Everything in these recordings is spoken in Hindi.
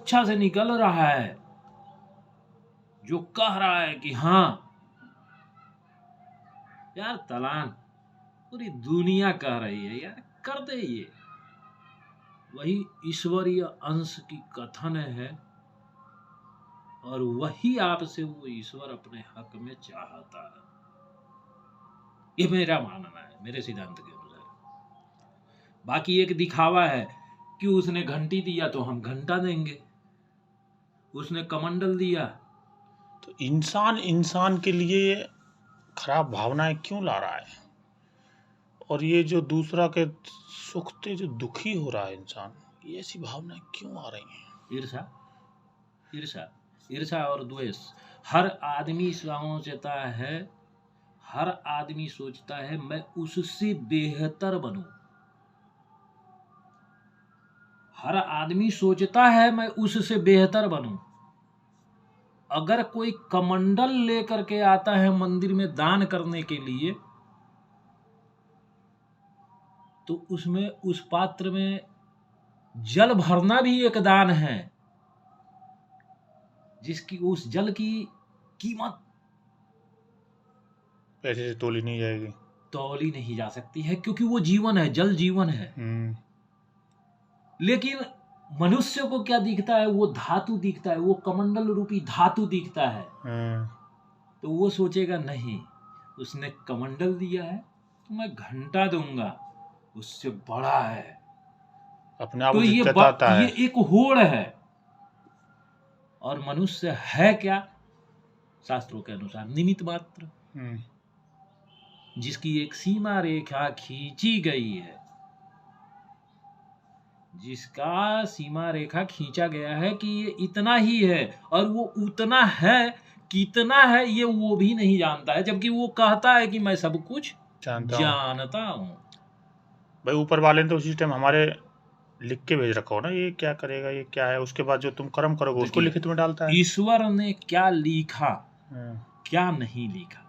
इच्छा से निकल रहा है, जो कह रहा है कि हाँ यार तलान, पूरी दुनिया कह रही है यार कर दे ये, वही ईश्वरीय अंश की कथन है और वही आपसे वो ईश्वर अपने हक में चाहता है। ये मेरा मानना है, मेरे सिद्धांत के अनुसार। बाकी एक दिखावा है कि उसने घंटी दिया तो हम घंटा देंगे, उसने कमंडल दिया। तो इंसान इंसान के लिए खराब भावनाएं क्यों ला रहा है? और ये जो दूसरा के सुख से जो दुखी हो रहा है इंसान, ये ऐसी भावनाएं क्यों आ रही हैं? ईर्षा, ईर्षा, ईर्षा और द्वेष। हर आदमी सोचता है, हर आदमी सोचता है मैं उससे बेहतर बनूं। हर आदमी सोचता है मैं उससे बेहतर बनूं। अगर कोई कमंडल लेकर के आता है मंदिर में दान करने के लिए, तो उसमें उस पात्र में जल भरना भी एक दान है, जिसकी उस जल की कीमत पैसे से तोली नहीं जाएगी, तौली नहीं जा सकती है, क्योंकि वो जीवन है, जल जीवन है। लेकिन मनुष्य को क्या दिखता है? वो धातु दिखता है, वो कमंडल रूपी धातु दिखता है। तो वो सोचेगा नहीं, उसने कमंडल दिया है तो मैं घंटा दूंगा, उससे बड़ा है। अपने आप तो उसे जताता है। ये एक होड़ है। और मनुष्य है क्या? शास्त्रों के अनुसार निमित्त मात्र, जिसकी एक सीमा रेखा खींची गई है, जिसका सीमा रेखा खींचा गया है कि ये इतना ही है, और वो उतना है कितना है ये वो भी नहीं जानता है, जबकि वो कहता है कि मैं सब कुछ जानता हूं। भाई ऊपर वाले ने तो उसी टाइम हमारे लिख के भेज रखा हो ना, ये क्या करेगा, ये क्या है, उसके बाद जो तुम कर्म करोगे उसको लिखित में डालता है। ईश्वर ने क्या लिखा क्या नहीं लिखा,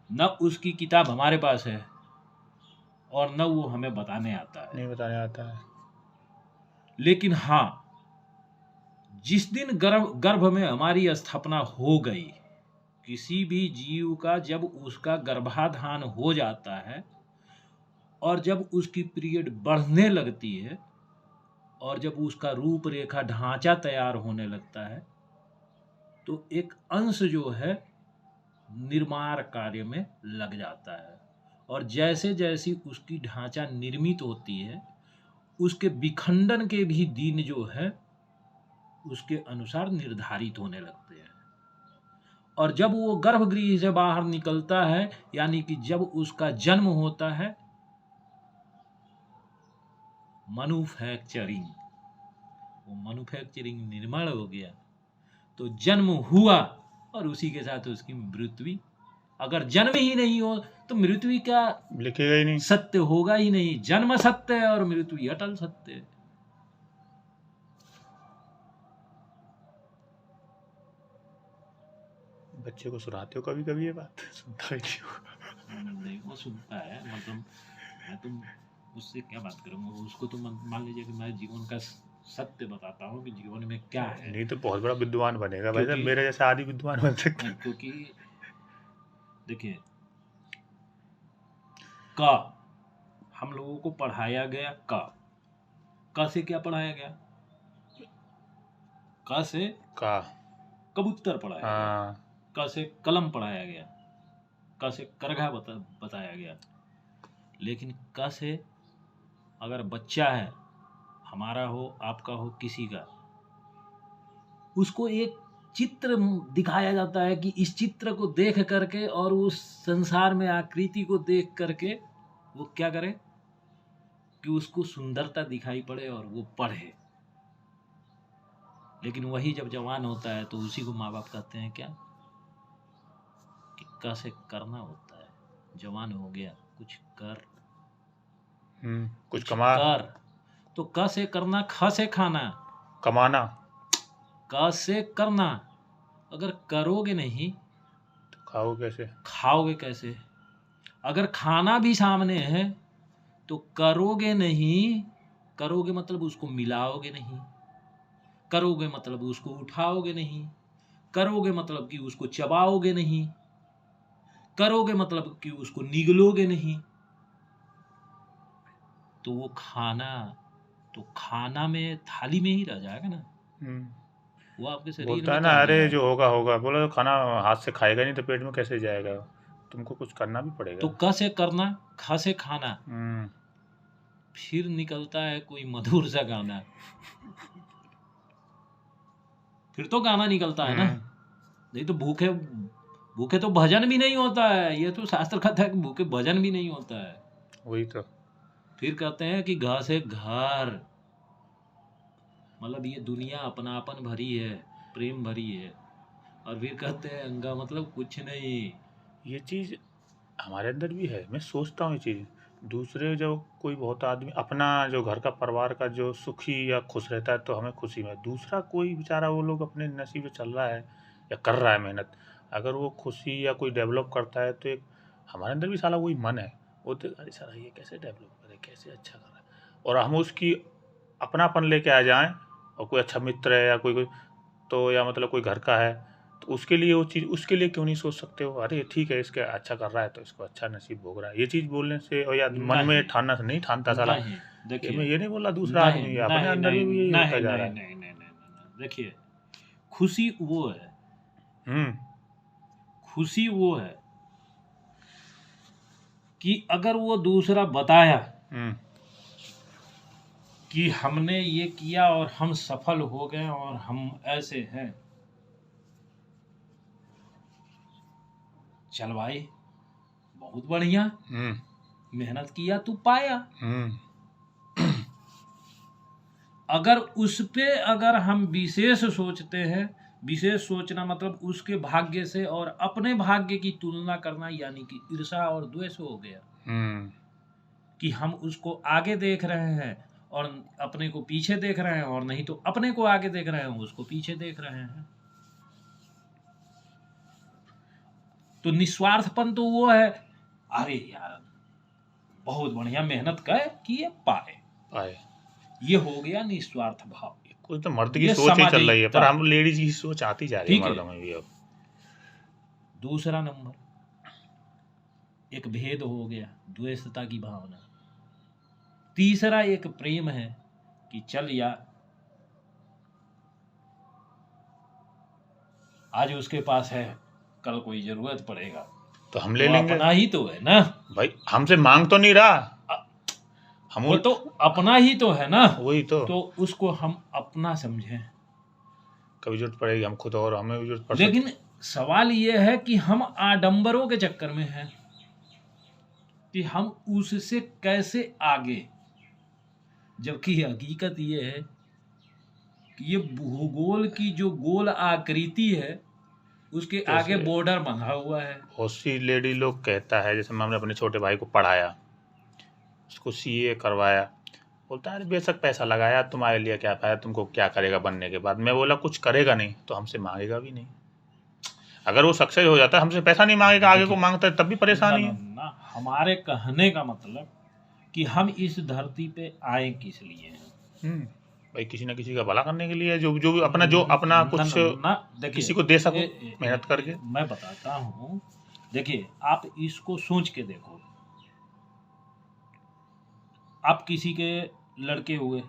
न उसकी किताब हमारे पास है और न वो हमें बताने आता है, नहीं बताने आता है। लेकिन हाँ, जिस दिन गर्भ में हमारी स्थापना हो गई, किसी भी जीव का जब उसका गर्भाधान हो जाता है और जब उसकी पीरियड बढ़ने लगती है और जब उसका रूप रेखा ढांचा तैयार होने लगता है, तो एक अंश जो है निर्माण कार्य में लग जाता है। और जैसे जैसी उसकी ढांचा निर्मित होती है, उसके विखंडन के भी दिन जो है उसके अनुसार निर्धारित होने लगते हैं। और जब वो गर्भगृह से बाहर निकलता है, यानी कि जब उसका जन्म होता है, मैन्युफैक्चरिंग, वो मैन्युफैक्चरिंग निर्माण हो गया, तो जन्म हुआ और उसी के साथ उसकी मृत्यु। अगर जन्म ही नहीं हो तो मृत्यु क्या लिखेगा ही नहीं, सत्य होगा ही नहीं। जन्म सत्य है और मृत्यु अटल सत्य है। बच्चे को सुनाते हो कभी कभी ये बात? सुनता ही नहीं, वो सुनता है, मतलब मैं तुम उससे क्या बात करूंगा, उसको तो मान लीजिए कि मैं जीवन का सत्य बताता हूँ कि जीवन में क्या है। नहीं तो बहुत बड़ा विद्वान बनेगा भाई साहब, मेरे जैसा आदि विद्वान बन सकता है। क्योंकि देखिए, का हम लोगों को पढ़ाया गया, का से क्या पढ़ाया गया? का से कबूतर पढ़ाया गया, का से कलम पढ़ाया गया, का से करघा बताया गया। लेकिन का से अगर बच्चा है, हमारा हो, आपका हो, किसी का, उसको एक चित्र दिखाया जाता है कि इस चित्र को देख करके और उस संसार में आकृति को देख करके वो क्या करे कि उसको सुंदरता दिखाई पड़े और वो पढ़े। लेकिन वही जब जवान होता है तो उसी को माँ बाप कहते हैं क्या कि कैसे करना होता है। जवान हो गया, कुछ कर, कुछ कमा कर। तो क से करना, ख से खाना, कमाना। क से करना, अगर करोगे नहीं तो खाओगे कैसे? खाओगे कैसे? अगर खाना भी सामने है तो करोगे नहीं, करोगे मतलब उसको मिलाओगे नहीं, करोगे मतलब उसको उठाओगे नहीं, करोगे मतलब कि उसको चबाओगे नहीं, करोगे मतलब कि उसको निगलोगे नहीं, तो वो खाना में थाली में ही रह जाएगा ना, वो आपके शरीर बोलता में है तो ना, नहीं अरे जाएगा। जो होगा होगा, बोला तो खाना हाथ से खाएगा नहीं तो पेट में कैसे जाएगा, तुमको कुछ करना भी तो पड़ेगा। क से करना, ख से खाना, हम्म फिर निकलता है कोई मधुर सा गाना, फिर तो गाना निकलता है ना। हम्म, नहीं तो भूखे भूखे तो भजन भी नहीं होता है, ये तो शास्त्र कहता है कि भूखे भजन भी नहीं होता है। वही तो। फिर कहते हैं कि घ से घर, मतलब ये दुनिया अपनापन भरी है, प्रेम भरी है, और फिर कहते हैं अंगा मतलब कुछ नहीं। ये चीज़ हमारे अंदर भी है, मैं सोचता हूँ ये चीज़। दूसरे जो कोई बहुत आदमी अपना जो घर का परिवार का जो सुखी या खुश रहता है तो हमें खुशी में, दूसरा कोई बेचारा वो लोग अपने नसीब से चल रहा है या कर रहा है मेहनत, अगर वो खुशी या कोई डेवलप करता है तो एक हमारे अंदर भी साला वही मन है, वो तो अरे साला ये कैसे डेवलप करे, कैसे अच्छा कर रहा है, और हम उसकी अपनापन लेके आ जाएं, और कोई अच्छा मित्र है या कोई तो या मतलब कोई घर का है तो उसके लिए वो चीज़, उसके लिए क्यों नहीं सोच सकते हो, अरे ठीक है इसके अच्छा कर रहा है तो इसको अच्छा नसीब भोग रहा है, ये चीज़ बोलने से और या मन में नहीं ठानना से नहीं ठानता साला। नहीं, ये देखिए, मैं ये नहीं बोला दूसरा नहीं आदमी, अपने नहीं अंदर नहीं में भी यही होता नहीं जा रहा नहीं है। नहीं नहीं नहीं, देखिए, खुशी वो है, हम्म खुशी वो है कि अगर वो दूसरा बताया हम्म कि हमने ये किया और हम सफल हो गए और हम ऐसे हैं, चल भाई बहुत बढ़िया, मेहनत किया तू पाया। हम्म अगर उस पे अगर हम विशेष सोचते हैं, विशेष सोचना मतलब उसके भाग्य से और अपने भाग्य की तुलना करना, यानी कि ईर्ष्या और द्वेष हो गया, कि हम उसको आगे देख रहे हैं और अपने को पीछे देख रहे हैं, और नहीं तो अपने को आगे देख रहे हैं उसको पीछे देख रहे हैं। तो निस्वार्थपन तो वो है, अरे यार बहुत बढ़िया मेहनत किए पाए, ये हो गया निस्वार्थ भाव। कोई तो मर्द की ये सोच ही चल रही है, पर सामाजिकता, हम लेडीज की सोच आती जा रही है ठीक है। मर्दों में भी अब। दूसरा नंबर, एक भेद हो गया, द्वेषता की भावना। तीसरा एक प्रेम है कि चल यार आज उसके पास है, कल कोई जरूरत पड़ेगा तो हम ले तो लेंगे, अपना ही तो है ना भाई हमसे मांग तो नहीं रहा, हम वो तो अपना ही तो है ना, वही तो उसको हम अपना समझें। कभी जरूरत पड़ेगी हम खुद, और हमें भी जरूरत पड़ सकती। लेकिन सवाल ये है कि हम आडंबरों के चक्कर में हैं कि हम उससे कैसे आगे, जबकि हकीकत ये है कि ये भूगोल की जो गोल आकृति है उसके आगे बॉर्डर बंधा हुआ है। बहुत सी लेडी लोग कहता है, जैसे हमने अपने छोटे भाई को पढ़ाया, उसको सीए करवाया, बोलता है बेशक पैसा लगाया, तुम्हारे लिए क्या फायदा, तुमको क्या करेगा बनने के बाद। मैं बोला कुछ करेगा नहीं तो हमसे मांगेगा भी नहीं, अगर वो सक्सेस हो जाता है हमसे पैसा नहीं मांगेगा, आगे को मांगता है तब भी परेशानी है। ना, हमारे कहने का मतलब कि हम इस धरती पे आए किस लिए हैं? भाई किसी ना किसी का भला करने के लिए, जो जो अपना कुछ किसी को दे सको मेहनत करके। मैं बताता हूँ, देखिए आप इसको सोच के देखो, आप किसी के लड़के हुए,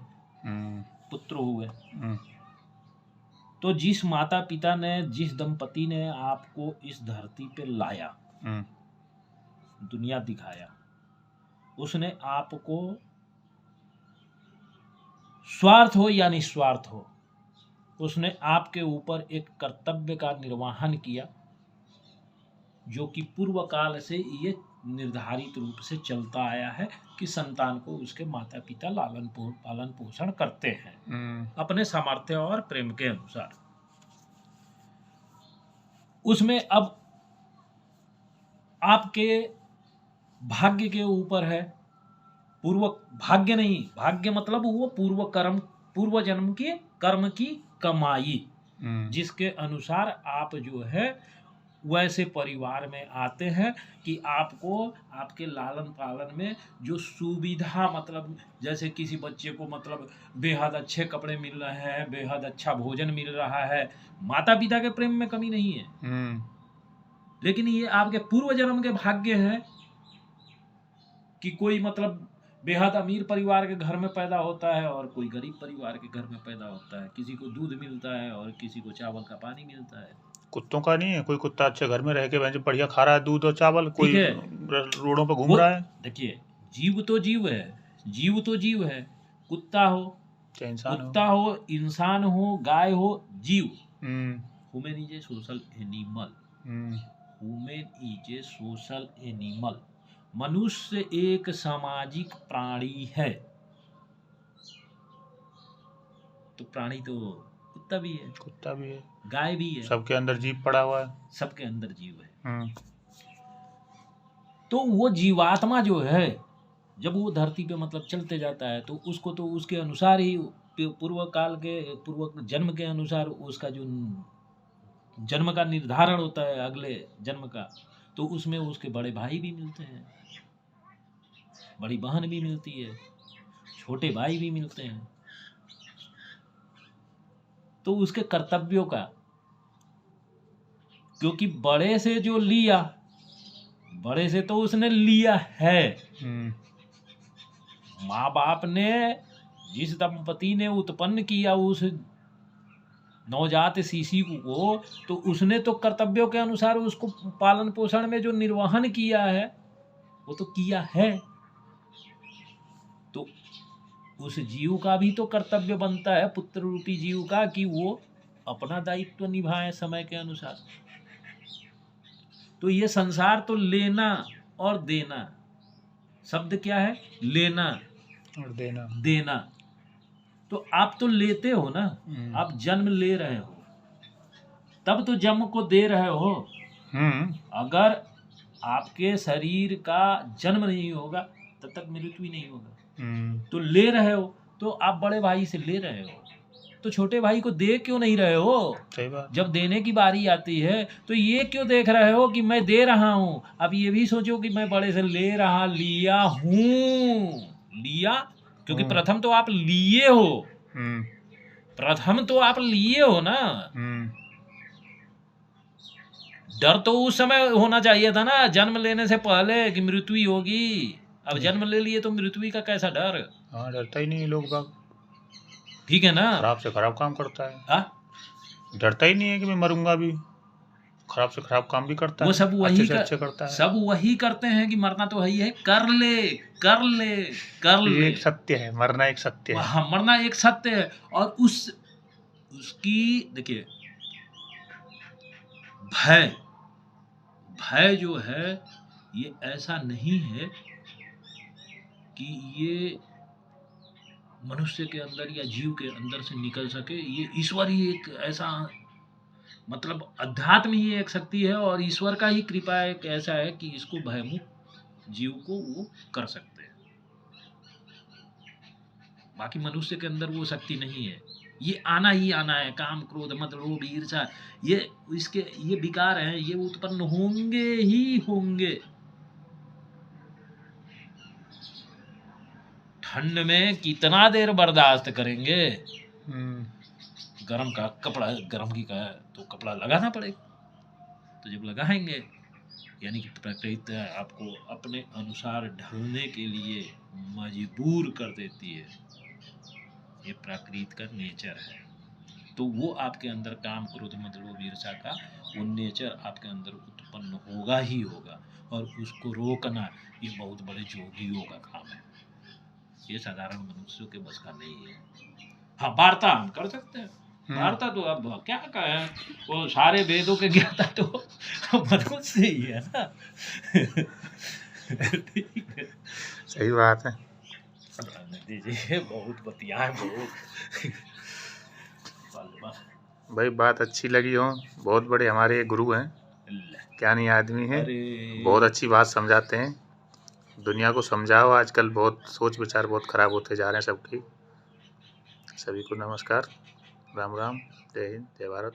पुत्र हुए, तो जिस माता पिता ने, जिस दंपति ने आपको इस धरती पे लाया, दुनिया दिखाया, उसने आपको स्वार्थ हो या निस्वार्थ हो, उसने आपके ऊपर एक कर्तव्य का निर्वहन किया जो कि पूर्व काल से ये निर्धारित रूप से चलता आया है कि संतान को उसके माता पिता पालन पोषण करते हैं अपने सामर्थ्य और प्रेम के अनुसार। उसमें अब आपके भाग्य के ऊपर है, पूर्व भाग्य नहीं, भाग्य मतलब वो पूर्व जन्म के कर्म की कमाई, जिसके अनुसार आप जो है वैसे परिवार में आते हैं कि आपको आपके लालन पालन में जो सुविधा, मतलब जैसे किसी बच्चे को मतलब बेहद अच्छे कपड़े मिल रहे हैं, बेहद अच्छा भोजन मिल रहा है, माता पिता के प्रेम में कमी नहीं है, लेकिन ये आपके पूर्व जन्म के भाग्य है कि कोई मतलब बेहद अमीर परिवार के घर में पैदा होता है और कोई गरीब परिवार के घर में पैदा होता है, किसी को दूध मिलता है और किसी को चावल का पानी मिलता है। कुत्तों का नहीं है, कोई कुत्ता अच्छे घर में रह के भैंस बढ़िया खा रहा है दूध और चावल, कोई ठीक है, रोडों पर घूम वो रहा है। देखिए, जीव तो जीव है, जीव तो जीव है, कुत्ता हो, चाहे इंसान हो। कुत्ता हो, इंसान हो, गाय हो, जीव। Hmm human is a social animal, human is a social animal. मनुष्य एक सामाजिक प्राणी है। तो प्राणी तो कुत्ता भी है, कुत्ता भी है, गाय भी है, सबके अंदर जीव पड़ा हुआ है। सबके अंदर जीव है। तो वो जीवात्मा जो है, जब वो धरती पे मतलब चलते जाता है तो उसको तो उसके अनुसार ही पूर्व काल के पूर्व जन्म के अनुसार उसका जो जन्म का निर्धारण होता है अगले जन्म का, तो उसमें उसके बड़े भाई भी मिलते हैं, बड़ी बहन भी मिलती है, छोटे भाई भी मिलते हैं। तो उसके कर्तव्यों का, क्योंकि बड़े से जो लिया, बड़े से तो उसने लिया है। माँ बाप ने, जिस दंपति ने उत्पन्न किया उस नवजात शिशु को, तो उसने तो कर्तव्यों के अनुसार उसको पालन पोषण में जो निर्वहन किया है वो तो किया है। तो उस जीव का भी तो कर्तव्य बनता है, पुत्र रूपी जीव का, कि वो अपना दायित्व निभाए समय के अनुसार। तो ये संसार तो लेना और देना, शब्द क्या है? लेना और देना, देना। तो आप तो लेते हो ना, आप जन्म ले रहे हो, तब तो जन्म को दे रहे हो। अगर आपके शरीर का जन्म नहीं होगा तब तक मृत्यु नहीं होगा। तो ले रहे हो, तो आप बड़े भाई से ले रहे हो, तो छोटे भाई को दे क्यों नहीं रहे हो? सही बात। जब जब देने की बारी आती है तो ये क्यों देख रहे हो कि मैं दे रहा हूँ? अब ये भी सोचो कि मैं बड़े से लिया हूँ, लिया, क्योंकि प्रथम तो आप लिए हो, प्रथम तो आप लिए हो ना। डर तो उस समय होना चाहिए था ना, जन्म लेने से पहले, कि मृत्यु होगी। अब जन्म ले लिए तो मृत्यु का कैसा डर? हाँ, डरता ही नहीं लोग बाग, ठीक है ना। खराब से खराब काम करता है। हाँ, डरता ही नहीं है कि मैं मरूंगा भी, खराब से खराब काम भी करता वो है, सब वही अच्छे से अच्छे करता है। सब वही करते हैं कि मरना तो वही है, कर ले कर ले कर ये ले। एक सत्य है, मरना एक सत्य है। हाँ, मरना एक सत्य है। और उसकी देखिए, भय जो है ये ऐसा नहीं है कि ये मनुष्य के अंदर या जीव के अंदर से निकल सके। ये ईश्वर ही एक ऐसा, मतलब अध्यात्म ही एक शक्ति है और ईश्वर का ही कृपा एक ऐसा है कि इसको भयमुक्त जीव को वो कर सकते हैं। बाकी मनुष्य के अंदर वो शक्ति नहीं है। ये आना ही आना है, काम क्रोध मद लोभ ईर्ष्या, ये विकार हैं, ये उत्पन्न होंगे ही होंगे। ठंड में कितना देर बर्दाश्त करेंगे? गरम का कपड़ा, गरम की का तो कपड़ा लगाना पड़ेगा। तो जब लगाएंगे, यानी कि प्रकृति आपको अपने अनुसार ढलने के लिए मजबूर कर देती है। ये प्रकृति का नेचर है। तो वो आपके अंदर काम क्रोध मद लोभ ईर्ष्या का वो नेचर आपके अंदर उत्पन्न होगा ही होगा, और उसको रोकना ये बहुत बड़े जोगियों का काम है। ये साधारण मनुष्यों के बस का नहीं है। हाँ, वार्ता हम कर सकते हैं। वार्ता तो अब क्या कहें, वो सारे वेदों के ज्ञाता तो मनुष्य ही है ना। ठीक है, सही बात है। दीजिए, बहुत बतियाए, बहुत भाई बात अच्छी लगी हो, बहुत बड़े हमारे गुरु हैं, क्या नहीं आदमी है, बहुत अच्छी बात समझाते हैं। दुनिया को समझाओ, आजकल बहुत सोच विचार बहुत खराब होते जा रहे हैं सबकी। सभी को नमस्कार, राम राम, जय हिंद, जय भारत।